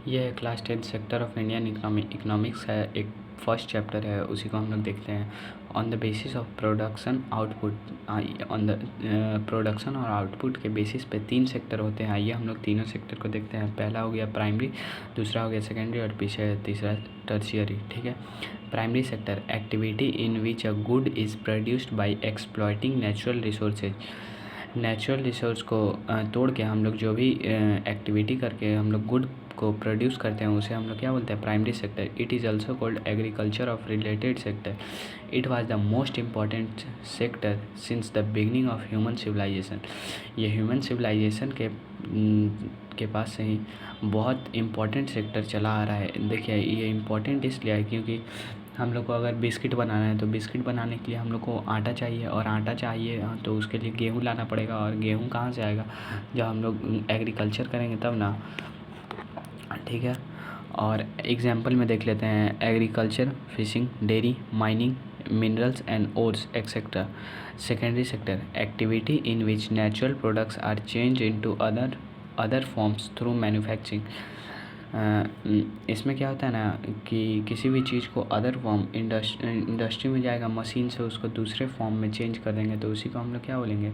ये है class 10 sector of Indian economics है, एक फर्स्ट चैप्टर है, उसी को हम लोग देखते हैं। On the basis of production output, on the production और आउटपुट के बेसिस पे 3 सेक्टर होते हैं। आइए हम लोग तीनों सेक्टर को देखते हैं। पहला हो गया प्राइमरी, दूसरा हो गया सेकेंडरी और पीछे तीसरा टर्शियरी। ठीक है। Primary sector, activity in which a good is produced by exploiting natural resources. Natural resource को तोड़ के हम लोग जो भी एक्टिविटी करके हम लोग गुड को प्रोड्यूस करते हैं उसे हम लोग क्या बोलते हैं, primary sector. It is also called agriculture of related sector. It was the most important sector since the beginning of human civilization. ये ह्यूमन सिविलाइजेशन के पास से ही बहुत इम्पॉर्टेंट सेक्टर चला आ रहा है। देखिए ये इम्पॉर्टेंट इसलिए है क्योंकि हम लोग को अगर बिस्किट बनाना है तो बिस्किट बनाने के लिए हम लोग को आटा चाहिए, और आटा चाहिए तो उसके लिए गेहूँ लाना पड़ेगा, और गेहूँ कहाँ से आएगा, जब हम लोग एग्रीकल्चर करेंगे तब ना। ठीक है। और एग्जाम्पल में देख लेते हैं, agriculture, fishing, dairy, mining, minerals and ores etcetera. Secondary sector, activity in which natural products are change into other forms through manufacturing. इसमें क्या होता है ना कि किसी भी चीज़ को अदर फॉर्म इंडस्ट्री में जाएगा, मशीन से उसको दूसरे फॉर्म में चेंज कर देंगे, तो उसी को हम लोग क्या बोलेंगे,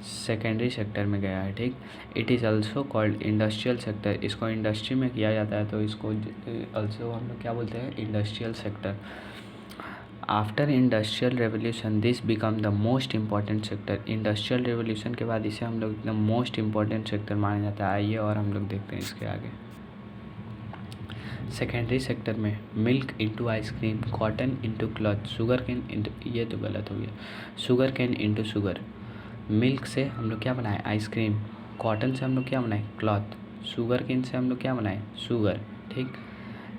सेकेंडरी सेक्टर में गया है। ठीक। It is also called industrial sector. इसको इंडस्ट्री में किया जाता है तो इसको ऑल्सो हम लोग क्या बोलते हैं, industrial sector. After industrial revolution this become the most important sector. Industrial revolution के बाद इसे हम लोग एकदम मोस्ट इम्पॉर्टेंट सेक्टर माना जाता है। आइए और हम लोग देखते हैं इसके आगे। सेकेंडरी सेक्टर में milk into ice cream, cotton into cloth, sugarcane into, ये तो गलत हो गया, sugarcane into sugar. Milk से हम लोग क्या बनाए, आइसक्रीम। कॉटन से हम लोग क्या बनाए, क्लॉथ। शुगर केन से हम लोग क्या बनाए, शुगर। ठीक।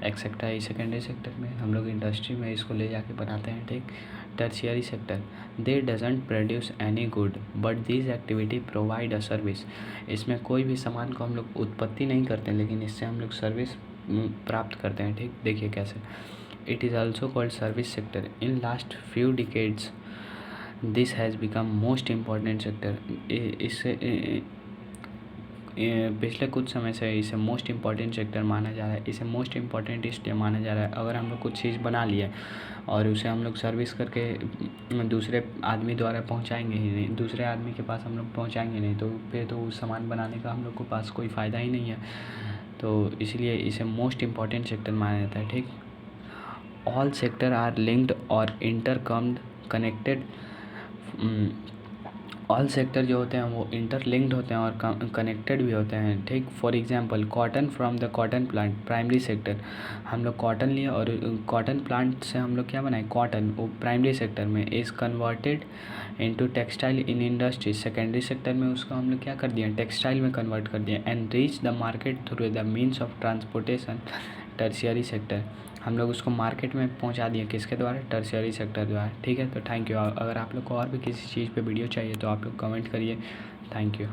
एक्सेट्रा। ये सेकेंडरी सेक्टर में हम लोग इंडस्ट्री में इसको ले जाके बनाते हैं। ठीक। Tertiary sector, they doesn't produce any good but this activity provide a service. इसमें कोई भी सामान को हम लोग उत्पत्ति नहीं करते, लेकिन इससे हम लोग सर्विस प्राप्त करते हैं। ठीक। देखिए कैसे। It is also called service sector. In last few decades this has become most important sector. इससे पिछले कुछ समय से इसे मोस्ट इम्पॉर्टेंट सेक्टर माना जा रहा है। इसे मोस्ट इम्पॉर्टेंट इसलिए माना जा रहा है, अगर हम लोग कुछ चीज़ बना लिए और उसे हम लोग सर्विस करके दूसरे आदमी द्वारा पहुंचाएंगे ही नहीं, दूसरे आदमी के पास हम लोग पहुंचाएंगे नहीं, तो फिर तो उस सामान बनाने का हम लोग को पास कोई फ़ायदा ही नहीं है। तो इसलिए इसे मोस्ट इम्पॉर्टेंट सेक्टर माना जाता है। ठीक। ऑल सेक्टर आर लिंक्ड और इंटरकम्ड कनेक्टेड। ऑल सेक्टर जो होते हैं वो इंटरलिंक्ड होते हैं और कनेक्टेड भी होते हैं। ठीक। For example cotton from the cotton plant, primary sector. हम लोग कॉटन लिए और कॉटन प्लांट से हम लोग क्या बनाए, कॉटन, वो प्राइमरी सेक्टर में। Is converted into textile in industry, secondary sector में उसको हम लोग क्या कर दिए, टेक्सटाइल में कन्वर्ट कर दिए। And reach the market through the means of transportation, tertiary sector. हम लोग उसको मार्केट में पहुंचा दिए, किसके द्वारा, टर्शियरी सेक्टर द्वारा। ठीक है। तो थैंक यू। अगर आप लोग को और भी किसी चीज़ पे वीडियो चाहिए तो आप लोग कमेंट करिए। Thank you.